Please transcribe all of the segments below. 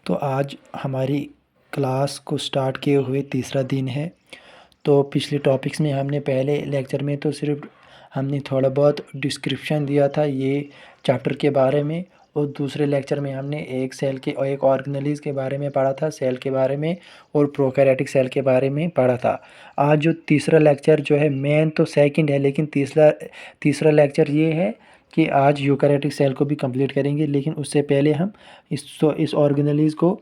तो आज हमारी क्लास को स्टार्ट किए हुए तीसरा दिन है। तो पिछले टॉपिक्स में हमने पहले लेक्चर में तो सिर्फ हमने थोड़ा बहुत डिस्क्रिप्शन दिया था ये चैप्टर के बारे में, और दूसरे लेक्चर में हमने एक सेल के और एक ऑर्गेनेलिज के बारे में पढ़ा था, सेल के बारे में और प्रोकैरियोटिक सेल के बारे में पढ़ा था। आज जो तीसरा लेक्चर जो है, मेन तो सेकंड है लेकिन तीसरा लेक्चर ये है कि आज यूकैरियोटिक सेल को भी कंप्लीट करेंगे। लेकिन उससे पहले हम इस ऑर्गेनेलिज को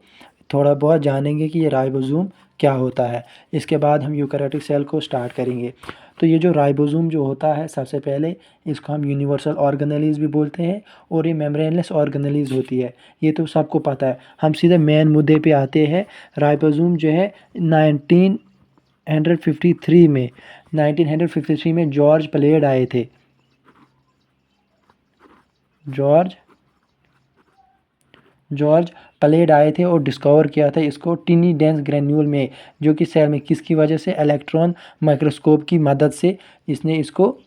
थोड़ा बहुत जानेंगे कि ये राइबोसोम क्या होता है। इसके बाद हम यूकैरियोटिक सेल को स्टार्ट करेंगे। तो ये जो राइबोसोम जो होता है, सबसे पहले इसको हम यूनिवर्सल ऑर्गेनेलिज भी बोलते हैं और ये मेम्ब्रेनलेस ऑर्गेनेलिज होती है, ये तो सबको पता है। हम सीधे मेन मुद्दे पे आते हैं। राइबोसोम जो है 1953 में जॉर्ज प्लेड आए थे। जॉर्ज प्लेड आए थे और डिस्कवर किया था इसको टिनी डेंस ग्रेन्यूल में, जो कि सेल में किसकी वजह से, इलेक्ट्रॉन माइक्रोस्कोप की मदद से इसने इसको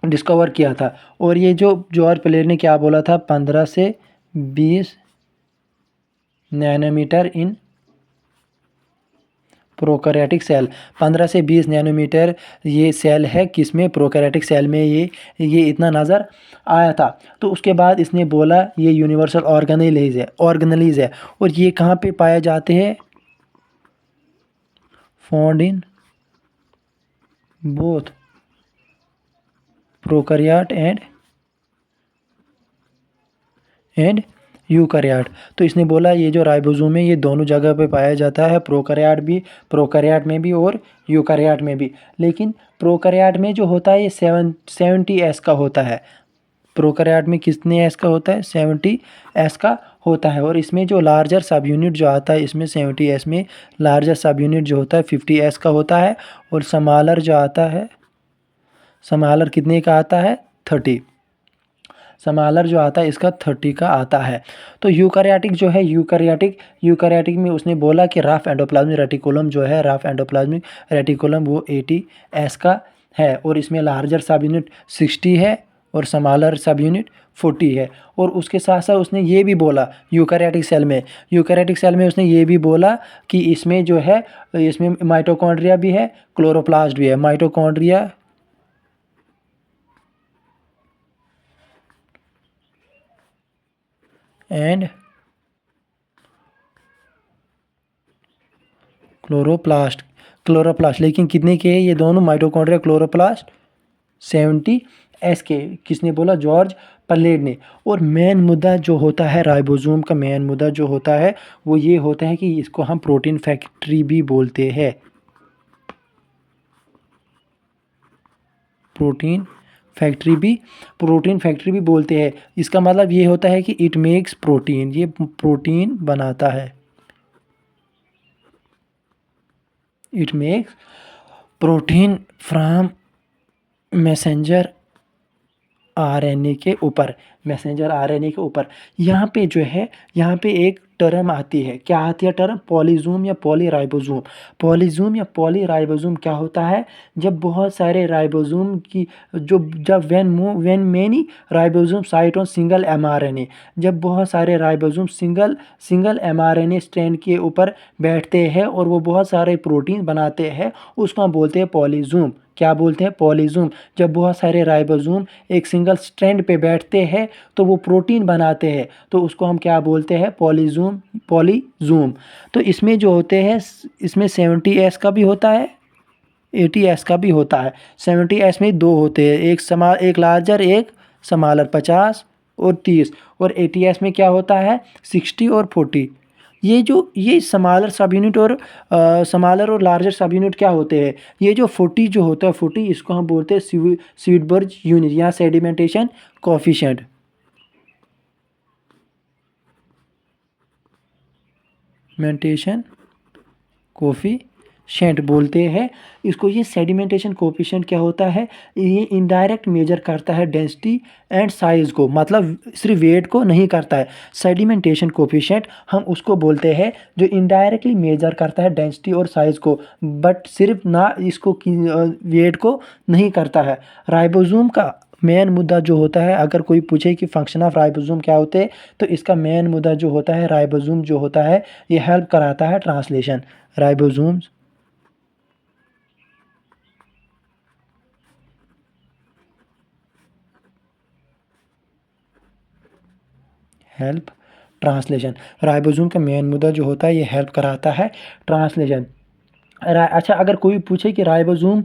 डिस्कवर किया था। और ये जो जॉर्ज प्लेड ने क्या बोला था, 15 से 20 नैनोमीटर इन प्रोकैरियोटिक सेल। 15 से 20 नैनोमीटर ये सेल है किसमें, प्रोकैरियोटिक सेल में ये इतना नज़र आया था। तो उसके बाद इसने बोला ये यूनिवर्सल ऑर्गेनेलिज है और ये कहाँ पे पाए जाते हैं, found in both prokaryote and eukaryote. तो इसने बोला ये जो राइबोसोम है ये दोनों जगह पे पाया जाता है, प्रोकैरियोट में भी और यूकैरियोट में भी। लेकिन प्रोकैरियोट में जो होता है ये 70S का होता है। प्रोकैरियोट में कितने एस का होता है, 70S का होता है। और इसमें जो लार्जर सब यूनिट जो आता है, इसमें 70S में लार्जर सब यूनिट जो होता है 50S का होता है। और स्मॉलर जो आता है, स्मॉलर कितने का आता है, 30। स्मॉलर जो आता है इसका 30 का आता है। तो यूकैरियोटिक जो है, यूकैरियोटिक में उसने बोला कि रफ एंडोप्लाज्मिक रेटिकुलम जो है, रफ एंडोप्लाज्मिक रेटिकुलम वो 80S का है। और इसमें लार्जर सब यूनिट 60 है और स्मॉलर सब यूनिट 40 है। और उसके साथ साथ उसने ये भी बोला यूकैरियोटिक सेल में उसने ये भी बोला कि इसमें जो है, इसमें माइटोकॉन्ड्रिया भी है, क्लोरोप्लास्ट भी है। माइटोकॉन्ड्रिया एंड क्लोरोप्लास्ट लेकिन कितने के हैं ये दोनों, माइटोकॉन्ड्रिया, क्लोरोप्लास्ट 70S के। किसने बोला, जॉर्ज प्लेड ने। और मेन मुद्दा जो होता है राइबोसोम का, मेन मुद्दा जो होता है वो ये होता है कि इसको हम प्रोटीन फैक्ट्री भी बोलते हैं। प्रोटीन फैक्ट्री भी बोलते हैं। इसका मतलब ये होता है कि इट मेक्स प्रोटीन, ये प्रोटीन बनाता है। It makes protein from messenger RNA के ऊपर, यहाँ पे जो है, यहाँ पे एक टर्म आती है, क्या आती है टर्म, पॉलीजोम या पॉलीराइबोसोम। पॉलीराइबोसोम क्या होता है, जब बहुत सारे राइबोसोम की when many ribosome site on single mRNA, जब बहुत सारे राइबोसोम सिंगल एमआरएनए स्ट्रैंड के ऊपर बैठते हैं और वो बहुत सारे प्रोटीन बनाते हैं, उसको हम बोलते हैं पॉलीजोम। क्या बोलते हैं, पॉलीजोम। जब बहुत सारे राइबोसोम एक सिंगल स्ट्रैंड पे बैठते हैं तो वो प्रोटीन बनाते हैं, तो उसको हम क्या बोलते हैं, पॉलीजोम। तो इसमें जो होते हैं, इसमें 70S का भी होता है, 80S का भी होता है। 70S में दो होते हैं, एक लार्जर एक स्मॉलर, 50 और 30। और 80S में क्या होता है, 60 और 40। ये स्मॉलर और लार्जर सब यूनिट क्या होते हैं, ये जो 40 जो होता है, 40 इसको हम बोलते हैं स्वीडबर्ग यूनिट या सेडिमेंटेशन कोफिशिएंट। बोलते हैं इसको। ये सेडिमेंटेशन कोफिशिएंट क्या होता है, ये इनडायरेक्ट मेजर करता है डेंसिटी एंड साइज को, मतलब सिर्फ वेट को नहीं करता है। सेडिमेंटेशन कोफिशिएंट हम उसको बोलते हैं जो इनडायरेक्टली मेजर करता है डेंसिटी और साइज को, बट सिर्फ ना इसको वेट को नहीं करता है। राइबोसोम का मेन मुद्दा जो होता है, अगर कोई पूछे कि फंक्शन ऑफ राइबोसोम क्या होते हैं, तो इसका मेन मुद्दा जो होता है, राइबोसोम जो होता है ये हेल्प कराता है translation. Ribosomes help translation. Ribosome का मेन मुद्दा जो होता है ये हेल्प कराता है ट्रांसलेशन। अच्छा, अगर कोई पूछे कि राइबोसोम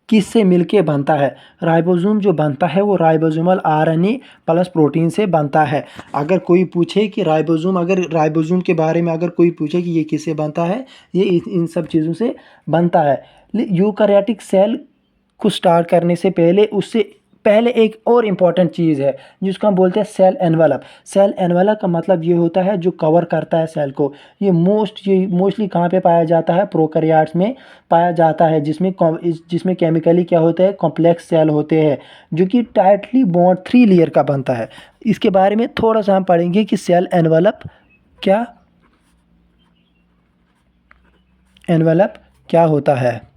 किससे मिलके बनता है, राइबोसोम जो बनता है वो राइबोसोमल आरएनए प्लस प्रोटीन से बनता है। अगर कोई पूछे कि राइबोसोम, अगर राइबोसोम के बारे में अगर कोई पूछे कि ये किससे बनता है, ये इन सब चीज़ों से बनता है। यूकैरियोटिक सेल को स्टार्ट करने से पहले, उससे पहले एक और इम्पॉर्टेंट चीज़ है जिसको हम बोलते हैं सेल एनवेलप। सेल एनवेलप का मतलब ये होता है जो कवर करता है सेल को। ये मोस्टली कहाँ पे पाया जाता है, प्रोकैरियोट्स में पाया जाता है, जिसमें केमिकली क्या होता है, कॉम्प्लेक्स सेल होते हैं जो कि टाइटली बॉन्ड 3 लेयर का बनता है। इसके बारे में थोड़ा सा हम पढ़ेंगे कि सेल एनवेलप क्या होता है।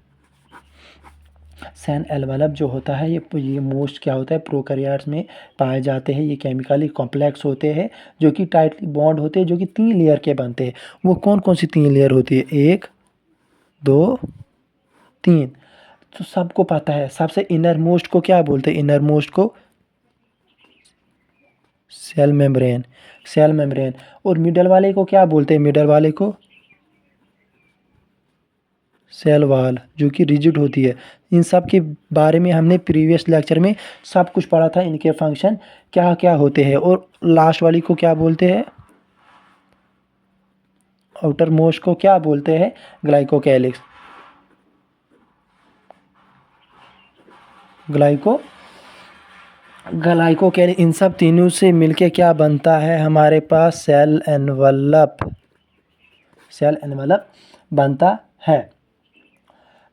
सेल एनवेलप जो होता है ये मोस्ट क्या होता है, प्रोकैरियोट्स में पाए जाते हैं। ये केमिकली कॉम्प्लेक्स होते हैं जो कि टाइटली बॉन्ड होते हैं, जो कि 3 लेयर के बनते हैं। वो कौन कौन सी 3 लेयर होती है, 1 2 3। तो सबको पता है, सबसे इनर मोस्ट को क्या बोलते हैं, इनर मोस्ट को सेल मेम्ब्रेन। और मिडल वाले को क्या बोलते हैं, मिडल वाले को सेल वाल, जो कि रिजिड होती है। इन सब के बारे में हमने प्रीवियस लेक्चर में सब कुछ पढ़ा था, इनके फंक्शन क्या क्या होते हैं। और लास्ट वाली को क्या बोलते हैं, आउटर मोस्ट को क्या बोलते हैं, ग्लाइकोकैलिक्स। ग्लाइकोकैलिक्स, इन सब तीनों से मिलके क्या बनता है हमारे पास, सेल एनवेलप बनता है।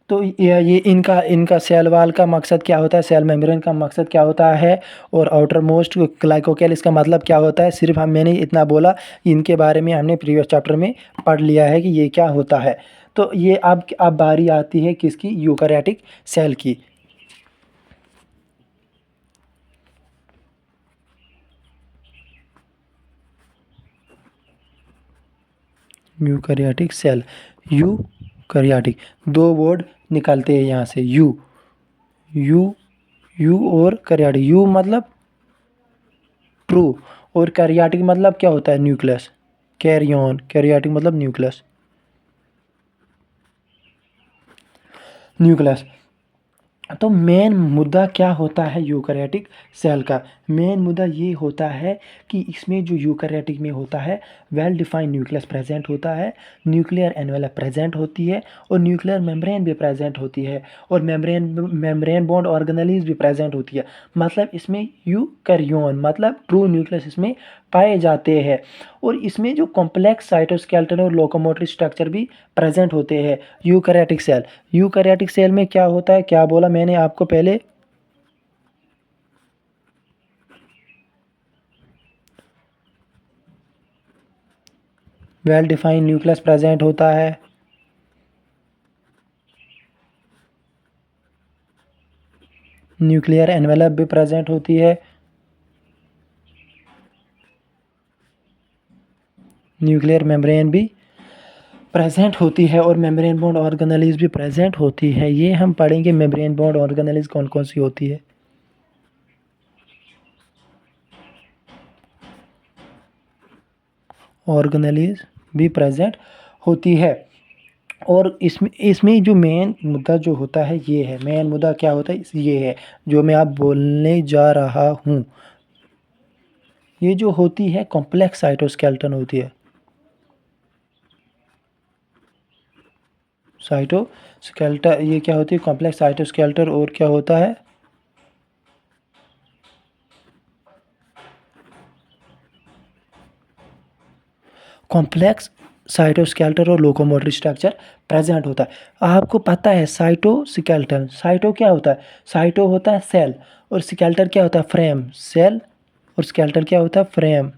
तो ये इनका इनका सेल वाल का मकसद क्या होता है, सेल मेम्ब्रेन का मकसद क्या होता है, और आउटर मोस्ट ग्लाइकोकैल इसका मतलब क्या होता है। सिर्फ मैंने इतना बोला, इनके बारे में हमने प्रीवियस चैप्टर में पढ़ लिया है कि ये क्या होता है। तो ये अब बारी आती है किसकी, यूकैरियोटिक सेल की। यूकैरियोटिक सेल, यूकैरियोटिक, दो वर्ड निकलते हैं यहाँ से, यू यू यू और कैरियोटिक। यू मतलब ट्रू, और कैरियोटिक मतलब क्या होता है, न्यूक्लियस। कैरियोटिक मतलब न्यूक्लियस। तो मेन मुद्दा क्या होता है यूकैरियोटिक सेल का, मेन मुद्दा ये होता है कि इसमें जो यूकैरियोटिक में होता है, वेल डिफाइंड न्यूक्लियस प्रेजेंट होता है, न्यूक्लियर एनवेलप प्रेजेंट होती है, और न्यूक्लियर मेम्ब्रेन भी प्रेजेंट होती है, और मेम्ब्रेन बॉन्ड ऑर्गेनेल्स भी प्रेजेंट होती है। मतलब इसमें यूकैरियोन मतलब ट्रू न्यूक्लियस इसमें पाए जाते हैं। और इसमें जो कॉम्प्लेक्स साइटोस्केलेटन और लोकोमोटरी स्ट्रक्चर भी प्रेजेंट होते हैं। यूकैरियोटिक सेल में क्या होता है, क्या बोला मैंने आपको पहले, वेल डिफाइंड न्यूक्लियस प्रेजेंट होता है, न्यूक्लियर एनवेलप भी प्रेजेंट होती है, न्यूक्लियर मेम्ब्रेन भी प्रेजेंट होती है, और मेम्ब्रेन बॉन्ड ऑर्गेनेल्स भी प्रेजेंट होती है। ये हम पढ़ेंगे मेम्ब्रेन बॉन्ड ऑर्गेनेल्स कौन कौन सी होती है। ऑर्गेनेल्स भी प्रेजेंट होती है। और इसमें जो मेन मुद्दा जो होता है ये है, मेन मुद्दा क्या होता है ये है जो मैं आप बोलने जा रहा हूँ। ये जो होती है कॉम्प्लेक्स साइटोस्केलेटन होती है, साइटोस्केलेटन, ये क्या होती है, कॉम्प्लेक्स साइटोस्केलेटन। और क्या होता है, कॉम्प्लेक्स साइटोस्केलेटन और लोकोमोटरी स्ट्रक्चर प्रेजेंट होता है। आपको पता है साइटोस्केलेटन, साइटो क्या होता है, साइटो होता है सेल, और स्केलेटन क्या होता है, फ्रेम। सेल और स्केलेटन क्या होता है, फ्रेम।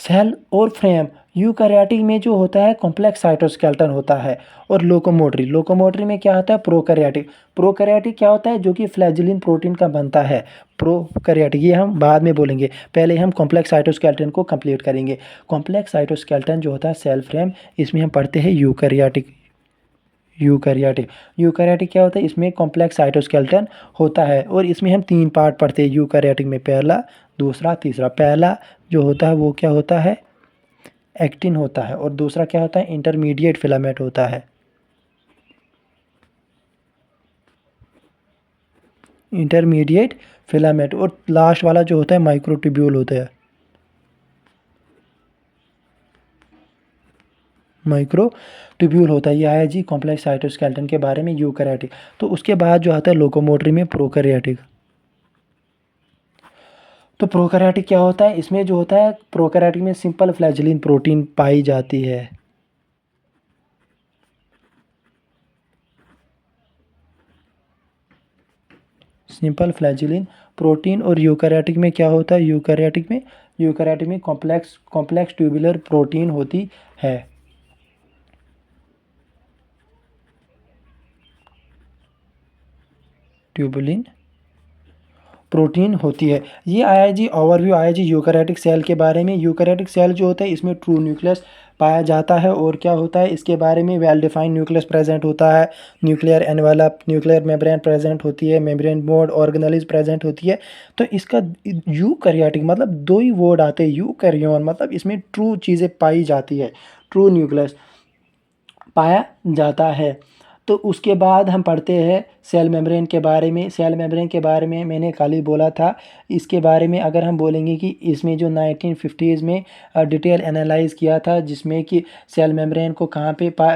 सेल और फ्रेम यूकैरियोटिक में जो होता है कॉम्प्लेक्स साइटोस्केलेटन होता है। और लोकोमोटरी में क्या होता है प्रोकैरियोटिक क्या होता है जो कि फ्लैजेलिन प्रोटीन का बनता है। प्रोकैरियोटिक ये हम बाद में बोलेंगे, पहले हम कॉम्प्लेक्स साइटोस्केलेटन को कंप्लीट करेंगे। कॉम्प्लेक्स साइटोस्केलेटन जो होता है सेल फ्रेम, इसमें हम पढ़ते हैं यूकैरियोटिक क्या होता है, इसमें कॉम्प्लेक्स साइटोस्केलेटन होता है और इसमें हम 3 पार्ट पढ़ते हैं यूकैरियोटिक में, पहला, दूसरा, तीसरा। पहला जो होता है वो क्या होता है, एक्टिन होता है, और दूसरा क्या होता है, इंटरमीडिएट फिलामेंट होता है। इंटरमीडिएट फिलामेंट, और लास्ट वाला जो होता है माइक्रोट्यूब्यूल होता है। माइक्रोट्यूब्यूल होता है। ये आया जी कॉम्प्लेक्स साइटोस्केलेटन के बारे में यूकैरियोटिक। तो उसके बाद जो आता है लोकोमोटरी में प्रोकैरियोटिक। तो प्रोकैरियोटिक क्या होता है, इसमें जो होता है प्रोकैरियोटिक में सिंपल फ्लैजेलिन प्रोटीन पाई जाती है। Simple flagellin protein. और यूकैरियोटिक में क्या होता है, यूकैरियोटिक में कॉम्प्लेक्स ट्यूबुलर प्रोटीन होती है। ट्यूबुलिन प्रोटीन होती है। ये आया जी ओवरव्यू आया जी यूकैरियोटिक सेल के बारे में। यूकैरियोटिक सेल जो होता है इसमें ट्रू न्यूक्लियस पाया जाता है, और क्या होता है इसके बारे में वेल डिफाइंड न्यूक्लियस प्रेजेंट होता है, nuclear envelope, nuclear membrane present होती है, मेम्ब्रेन मोड ऑर्गेनेल्स प्रेजेंट होती है। तो इसका यूकैरियोटिक मतलब दो ही वर्ड आते हैं, यूकैरियोन मतलब इसमें ट्रू चीज़ें पाई जाती है, ट्रू न्यूक्लियस पाया जाता है। तो उसके बाद हम पढ़ते हैं सेल मेम्ब्रेन के बारे में। सेल मेम्ब्रेन के बारे में मैंने कल ही बोला था। इसके बारे में अगर हम बोलेंगे कि इसमें जो 1950s में डिटेल एनालाइज किया था, जिसमें कि सेल मेम्ब्रेन को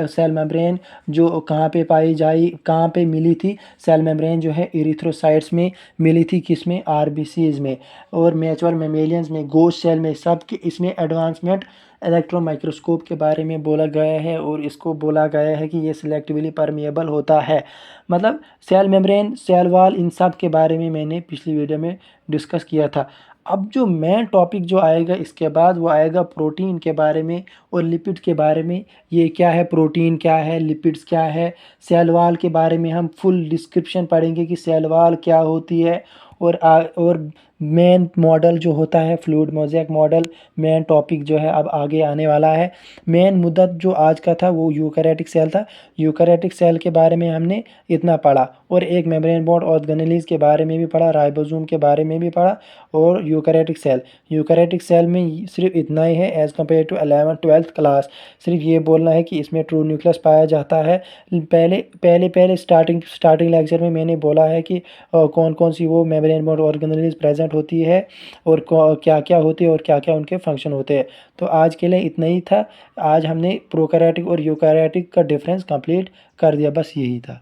सेल मेम्ब्रेन जो कहाँ पे मिली थी, सेल मेम्ब्रेन जो है इरिथ्रोसाइट्स में मिली थी, किस में, आरबीसीज में, और मैच्योर मेमेलियंस में, गोश्त सेल में, सब के इसमें एडवांसमेंट इलेक्ट्रॉन माइक्रोस्कोप के बारे में बोला गया है, और इसको बोला गया है कि ये सिलेक्टिवली परमिएबल होता है। मतलब सेल मेम्ब्रेन, सेल वॉल, इन सब के बारे में मैंने पिछली वीडियो में डिस्कस किया था। अब जो मेन टॉपिक जो आएगा इसके बाद वो आएगा प्रोटीन के बारे में और लिपिड के बारे में। ये क्या है, प्रोटीन क्या है, लिपिड्स क्या है, सेल वॉल के बारे में हम फुल डिस्क्रिप्शन पढ़ेंगे कि सेल वॉल क्या होती है। और मेन मॉडल जो होता है fluid mosaic model, main topic जो है अब आगे आने वाला है। मेन मुद्दा जो आज का था वो यूकैरियोटिक सेल था। यूकैरियोटिक सेल के बारे में हमने इतना पढ़ा, और एक मेम्ब्रेन बोर्ड ऑर्गेनेल्स के बारे में भी पढ़ा, राइबोसोम के बारे में भी पढ़ा, और यूकैरियोटिक सेल में सिर्फ इतना ही है as compare to 11th-12th class. सिर्फ ये बोलना है कि इसमें ट्रू न्यूक्लियस पाया जाता है। पहले स्टार्टिंग लेक्चर में मैंने बोला है कि कौन कौन सी वो मेम्ब्रेन बोर्ड ऑर्गेनेल्स प्रेजेंट होती है, और क्या क्या होती है, और क्या क्या उनके फंक्शन होते हैं। तो आज के लिए इतना ही था। आज हमने प्रोकैरियोटिक और यूकैरियोटिक का डिफरेंस कंप्लीट कर दिया, बस यही था।